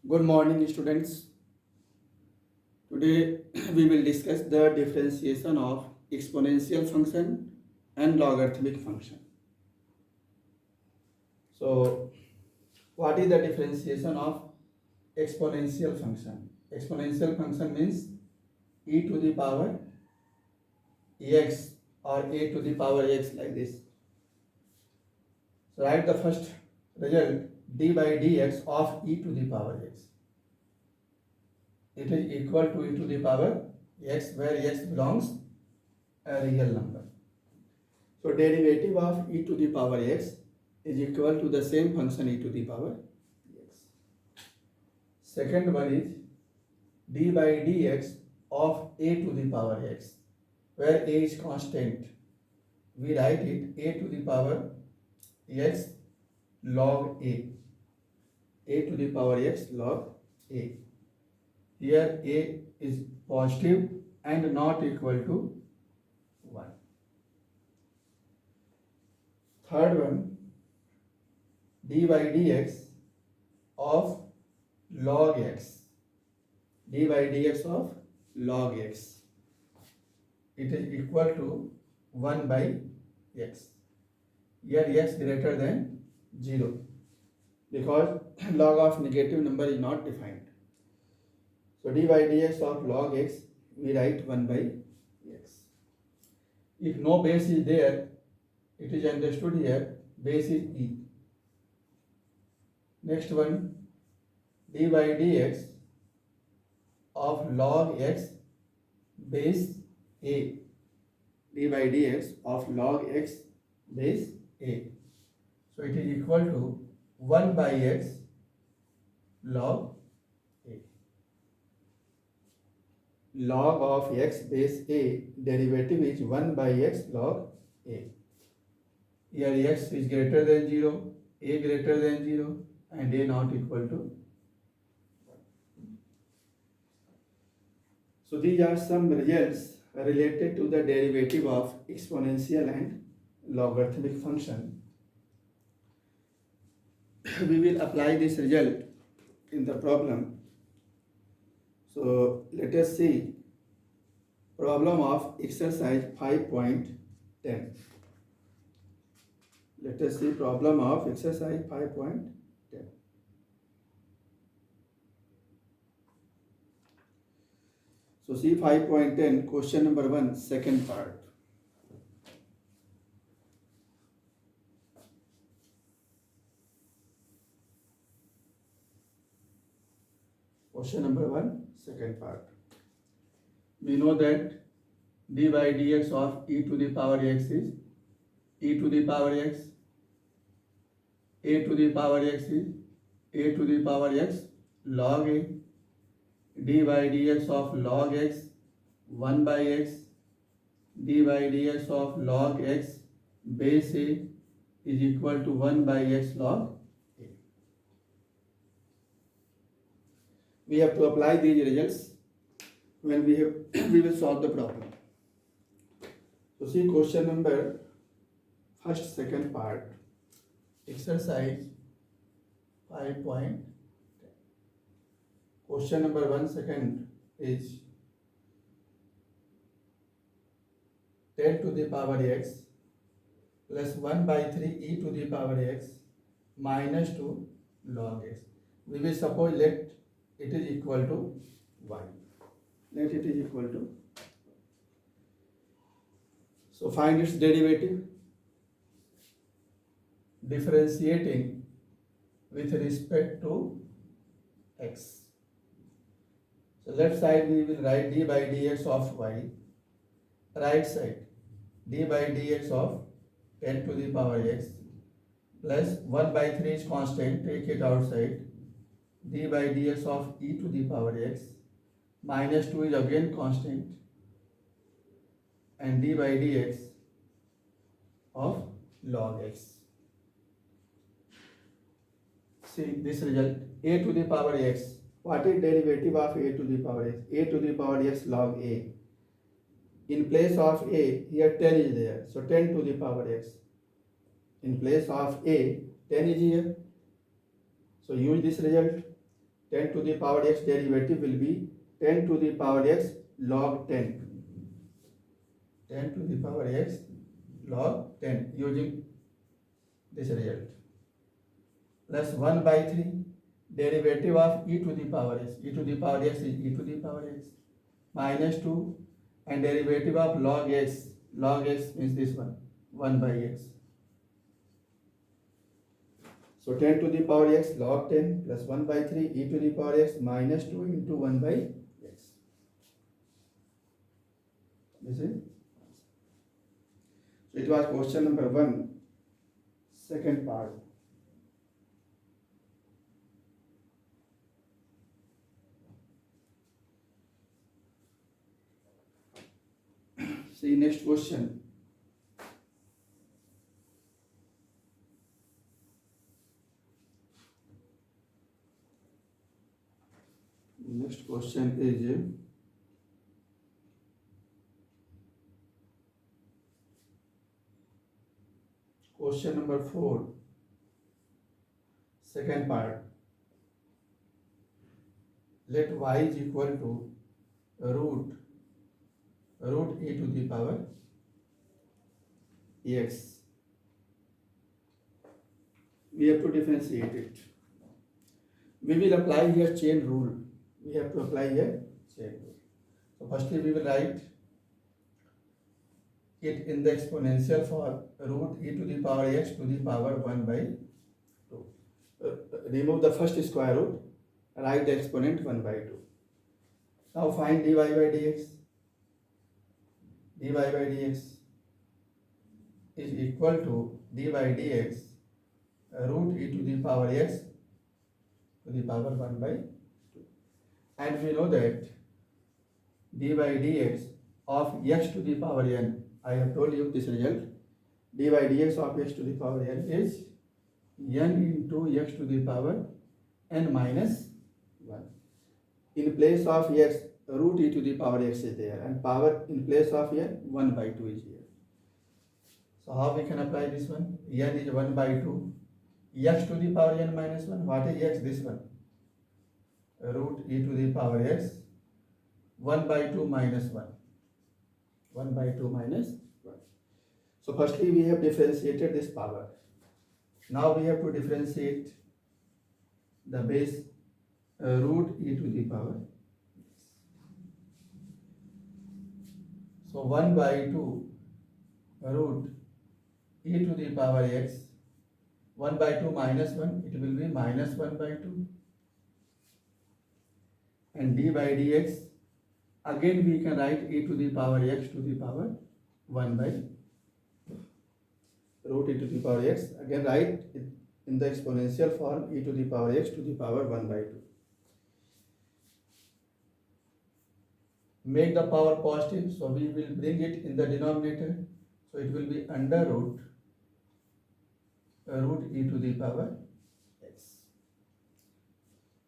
Good morning, students. Today we will discuss the differentiation of exponential function and logarithmic function. So, what is the differentiation of exponential function? Exponential function means e to the power x or a to the power x like this. So, write the first result d by dx of e to the power x. It is equal to e to the power x, where x belongs a real number. So derivative of e to the power x is equal to the same function e to the power x. Second one is d by dx of a to the power x, where a is constant. We write it a to the power x log a. A to the power x log a. Here a is positive and not equal to 1. Third one, d by dx of log x. D by dx of log x. It is equal to 1 by x. Here x greater than 0, because log of negative number is not defined. So d by dx of log x, we write 1 by x. If no base is there, it is understood here base is e. Next one, d by dx of log x base a. D by dx of log x base a. So it is equal to 1 by x log a. Log of x base a, derivative is 1 by x log a. Here x is greater than 0, a greater than 0, and a not equal to 1. So these are some results related to the derivative of exponential and logarithmic function. We will apply this result in the problem. So let us see problem of exercise 5.10. Let us see problem of exercise 5.10. So see 5.10, question number 1, second part. Question number 1, second part. We know that d by dx of e to the power x is e to the power x, a to the power x is a to the power x log a, d by dx of log x 1 by x, d by dx of log x base a is equal to 1 by x log a. We have to apply these results when we will solve the problem. So see question number first second part, exercise 5.10. Question number 1 second is 10 to the power x plus 1 by 3 e to the power x minus 2 log x. We will suppose let it is equal to y. Let it is equal to. So find its derivative. Differentiating with respect to x. So left side we will write d by dx of y. Right side d by dx of 10 to the power x plus 1 by 3 is constant, take it outside, d by dx of e to the power x minus 2 is again constant, and d by dx of log x. See this result, a to the power x. What is derivative of a to the power x? A to the power x log a. In place of a, here 10 is there, so 10 to the power x. In place of a, 10 is here. So use this result. 10 to the power x derivative will be 10 to the power x log 10. 10 to the power x log 10 using this result. Plus 1 by 3 derivative of e to the power x. E to the power x is e to the power x minus 2, and derivative of log x. Log x means this one, 1 by x. So 10 to the power x log 10 plus 1 by 3 e to the power x minus 2 into 1 by x. This is. So it was question number 1, second part. See next question. Next question is question number 4, second part. Let y is equal to root e to the power x. We have to differentiate it. We will apply here chain rule. We have to apply here chain rule. So firstly we will write it in the exponential form, root e to the power x to the power 1 by 2. Remove the first square root, write the exponent 1 by 2. Now find dy by dx. Dy by dx is equal to dy by dx root e to the power x to the power 1 by 2. And we know that dy by dx of x to the power n, I have told you this result, dy by dx of x to the power n is n into x to the power n minus 1. In place of x, root e to the power x is there, and power in place of n, 1 by 2 is here. So how we can apply this one? N is 1 by 2, x to the power n minus 1. What is x? This one, root e to the power x 1 by 2 minus 1. 1 by 2 minus 1. So firstly we have differentiated this power. Now we have to differentiate the base root e to the power. So 1 by 2 root e to the power x, 1 by 2 minus 1, it will be minus 1 by 2. And d by dx, again we can write e to the power x to the power 1 by root e to the power x. Again write it in the exponential form, e to the power x to the power 1 by 2. Make the power positive, so we will bring it in the denominator. So it will be under root e to the power x.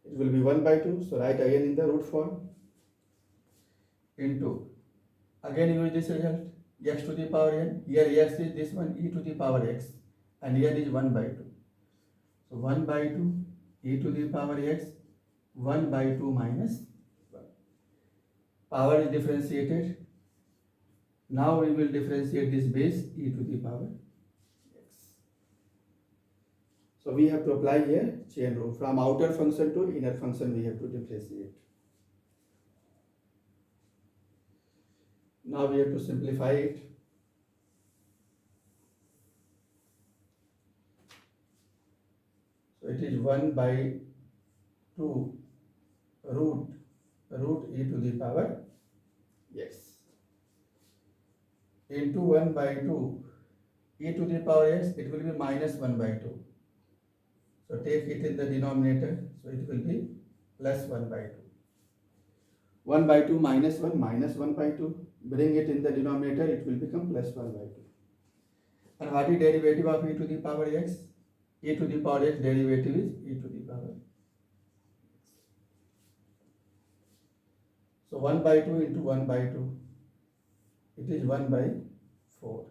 It will be 1 by 2, so write again in the root form, into, again use this result, x to the power n. Here x is this one, e to the power x, and here is 1 by 2. So 1 by 2 e to the power x, 1 by 2 minus 1. Power is differentiated. Now we will differentiate this base e to the power x. So we have to apply here chain rule. From outer function to inner function we have to differentiate. Now we have to simplify it. So it is 1 by 2 root e to the power x into 1 by 2 e to the power x, it will be minus 1 by 2. So take it in the denominator, so it will be plus 1 by 2. 1 by 2 minus 1 minus 1 by 2. Bring it in the denominator, it will become plus 1 by 2. And what is derivative of e to the power x? E to the power x derivative is e to the power. So 1 by 2 into 1 by 2, it is 1 by 4.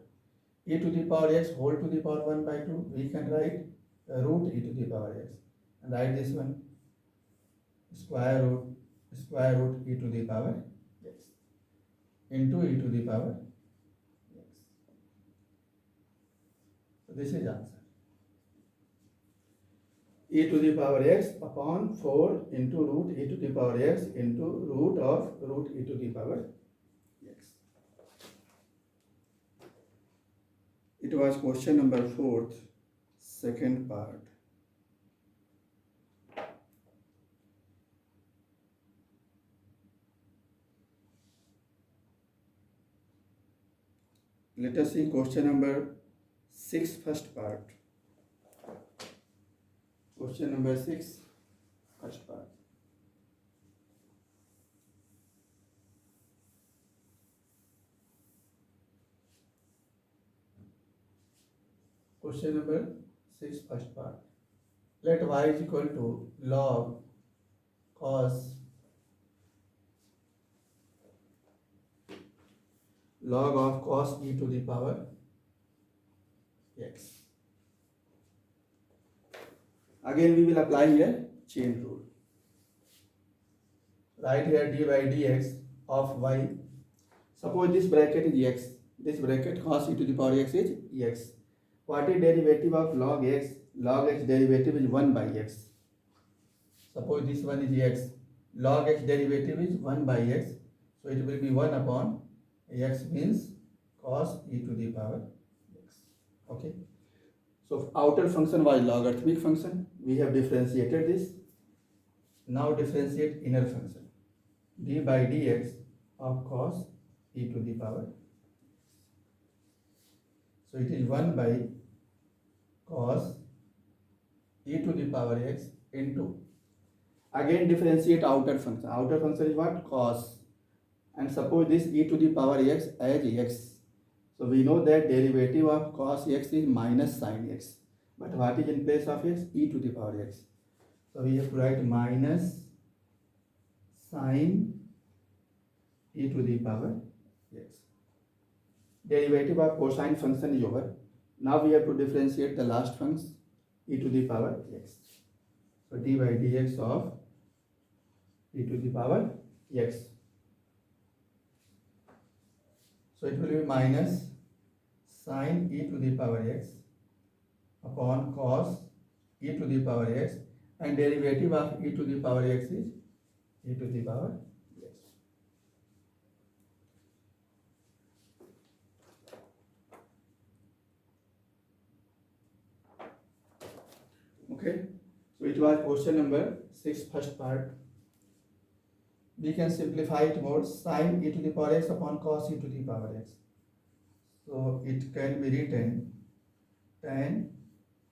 E to the power x whole to the power 1 by 2, we can write root e to the power x, and write this one square root e to the power x into e to the power x. So this is answer. E to the power x upon 4 into root e to the power x into root of root e to the power x. It was question number 4th, second part. Let us see question number 6, first part. Question number 6, first part. Question number 6, first part. Let y is equal to log cos of cos e to the power x. Again we will apply here chain rule. Write here d by dx of y. Suppose this bracket is x. This bracket cos e to the power x is x. What is derivative of log x? Log x derivative is 1 by x. Suppose this one is x. Log x derivative is 1 by x. So it will be 1 upon x means cos e to the power x. Okay. So outer function was logarithmic function. We have differentiated this. Now differentiate inner function. D by dx of cos e to the power. So it is 1 by cos e to the power x into, again differentiate outer function. Outer function is what? Cos. And suppose this e to the power x as x. So we know that derivative of cos x is minus sin x. But what is in place of x? E to the power x. So we have to write minus sin e to the power x. Derivative of cosine function is over. Now we have to differentiate the last function e to the power x. So d by dx of e to the power x. So it will be minus sin e to the power x upon cos e to the power x, and derivative of e to the power x is e to the power x. Okay, so it was question number 6, first part. We can simplify it more. Sin e to the power x upon cos e to the power x. So it can be written tan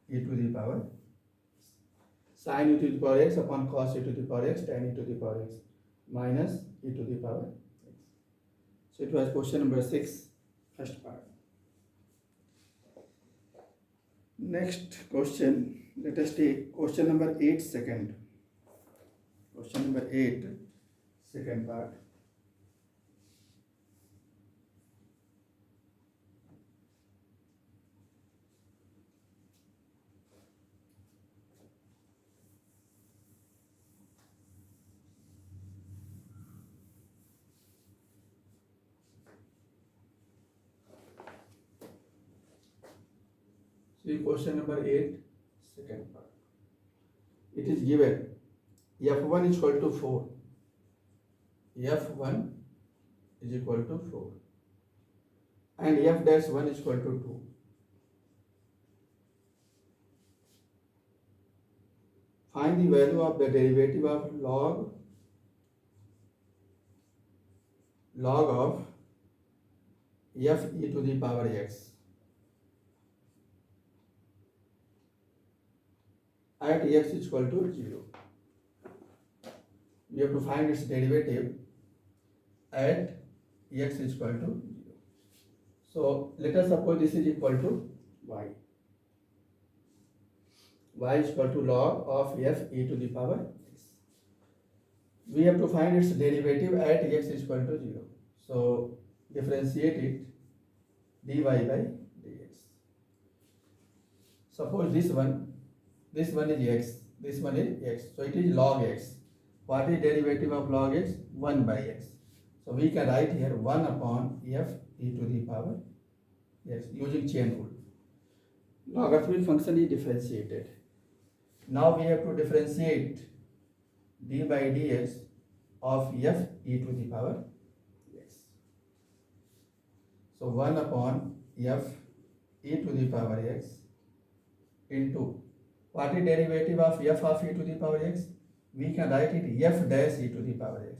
e to the power sin e to the power x upon cos e to the power x tan e to the power x minus e to the power x. So it was question number 6, first part. Next question, let us take question number 8, second. Question number 8, second part. See question number 8, second part. It is given f1 is equal to 4. f1 is equal to 4 and f dash 1 is equal to 2. Find the value of the derivative of log of f e to the power x at x is equal to 0. We have to find its derivative at x is equal to 0. So let us suppose this is equal to y. Y is equal to log of f e to the power x. We have to find its derivative at x is equal to 0. So differentiate it dy by dx. Suppose this one is x, this one is x. So it is log x. What is derivative of log x? 1 by x. So we can write here 1 upon f e to the power x using chain rule. Logarithmic function is differentiated. Now we have to differentiate d by dx of f e to the power x. So 1 upon f e to the power x into what is derivative of f of e to the power x? We can write it f dash e to the power x.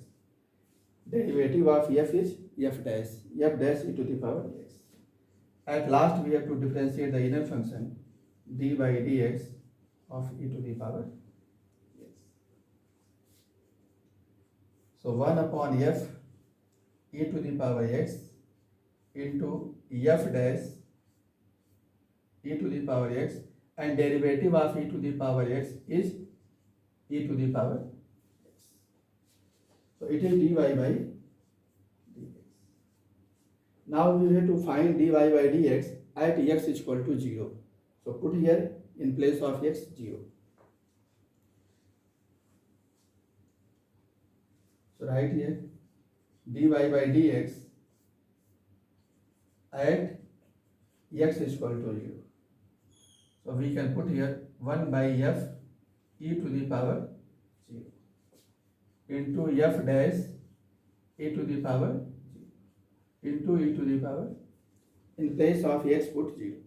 Derivative of f is f dash e to the power x. At last we have to differentiate the inner function d by dx of e to the power x. So 1 upon f e to the power x into f dash e to the power x, and derivative of e to the power x is e to the power x. So it is dy by dx. Now we have to find dy by dx at x is equal to 0. So put here in place of x 0. So write here dy by dx at x is equal to 0. So we can put here 1 by f e to the power 0 into f dash e to the power 0 into e to the power, in place of x put 0.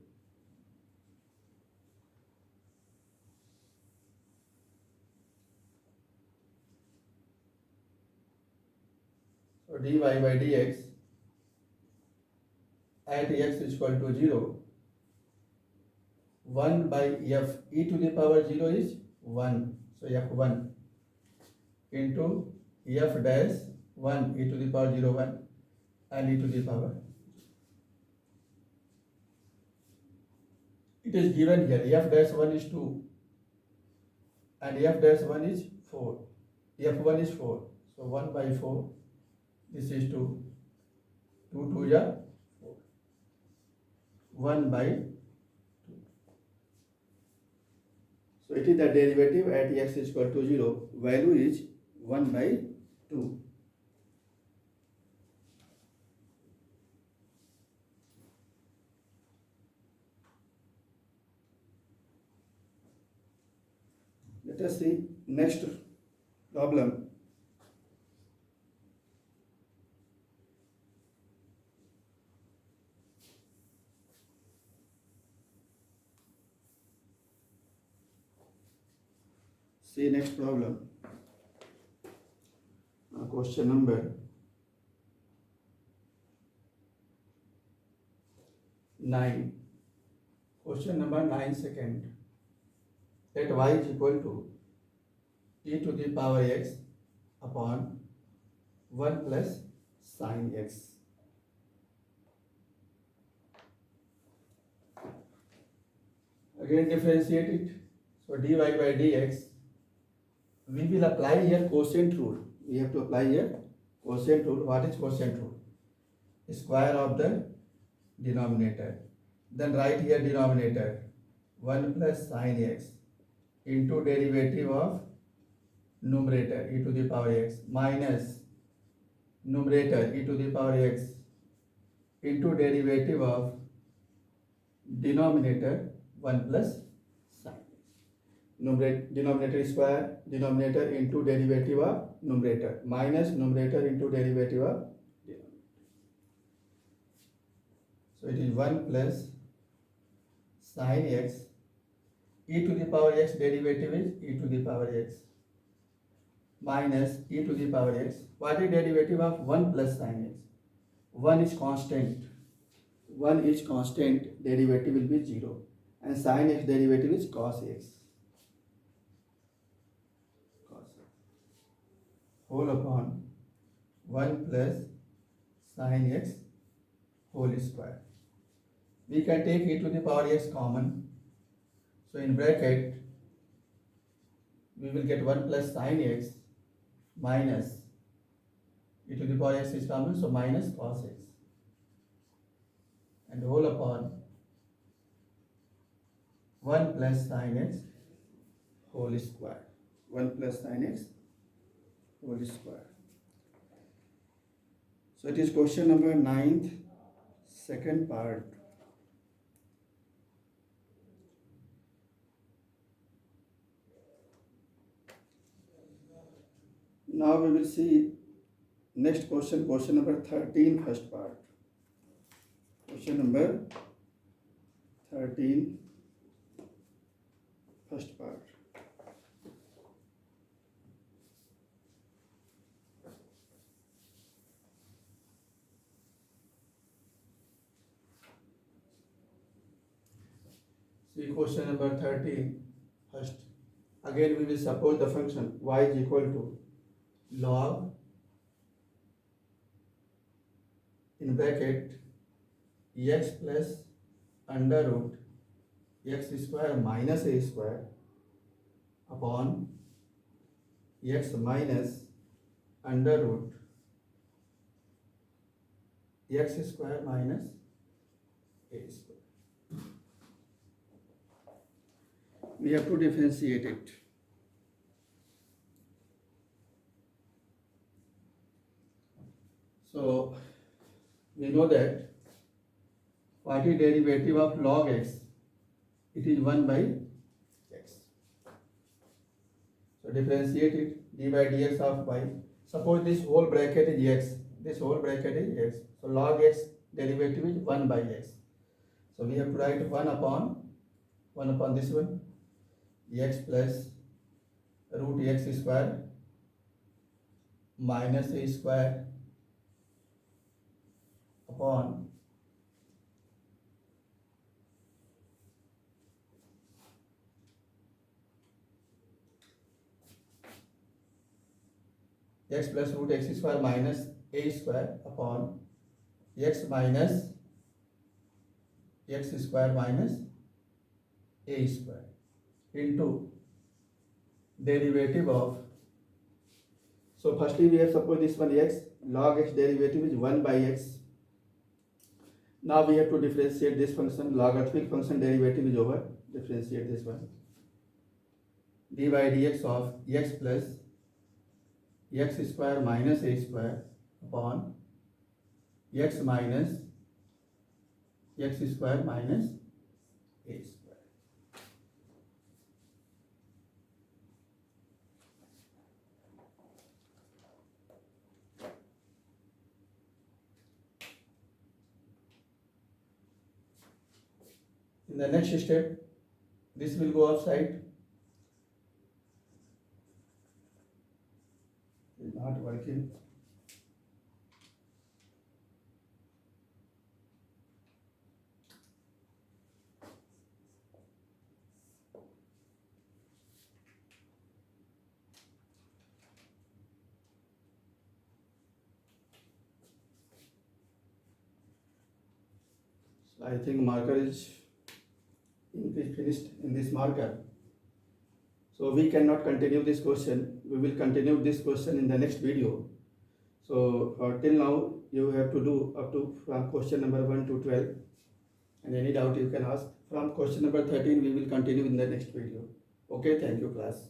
So dy by dx at x is equal to 0. 1 by f e to the power 0 is 1. So f1 into f dash 1 e to the power 0 1 and e to the power. It is given here f dash 1 is 2 and f dash 1 is 4. f1 is 4. So 1 by 4, this is 2. 2 2 ja 4. 1 by 2. So it is the derivative at x is equal to 0. Value is 1 by 2. Let us see next problem. See next problem. Question number 9. Question number 9 second. Let y is equal to e to the power x upon 1 plus sin x. Again differentiate it. So dy by dx, we will apply here quotient rule. We have to apply here quotient rule. What is quotient rule? Square of the denominator. Then write here denominator 1 plus sin x into derivative of numerator e to the power x minus numerator e to the power x into derivative of denominator 1 plus sin x. Denominator square, denominator into derivative of numerator minus numerator into derivative of denominator. So it is 1 plus sin x, e to the power x derivative is e to the power x minus e to the power x. What is derivative of 1 plus sin x? 1 is constant. 1 is constant, derivative will be 0. And sin x derivative is cos x. Cos x. Whole upon 1 plus sin x whole square. We can take e to the power x common. So in bracket, we will get 1 plus sin x minus e to the power x is common, so minus cos x. And whole upon 1 plus sin x whole square. 1 plus sin x whole square. So it is question number 9th, second part. Now we will see next question, question number 13, first part. Question number 13, first part. See question number 13, first. Again we will suppose the function y is equal to log in bracket x plus under root x square minus a square upon x minus under root x square minus a square. We have to differentiate it. So we know that what is derivative of log x? It is 1 by x. So differentiate it, d by dx of y. Suppose this whole bracket is x. This whole bracket is x. So log x derivative is 1 by x. So we have to write 1 upon this one, x plus root x square minus a square upon x plus root x square minus a square upon x minus x square minus a square into derivative of. So firstly we have suppose this one x, log x derivative is 1 by x. Now we have to differentiate this function, logarithmic function derivative is over, differentiate this one. d by dx of x plus x square minus a square upon x minus x square minus a square. In the next step, this will go outside. It's not working. So I think marker is finished in this marker. So we cannot continue this question. We will continue this question in the next video. So till now you have to do up to from question number 1 to 12, and any doubt you can ask. From question number 13 we will continue in the next video. Okay, thank you class.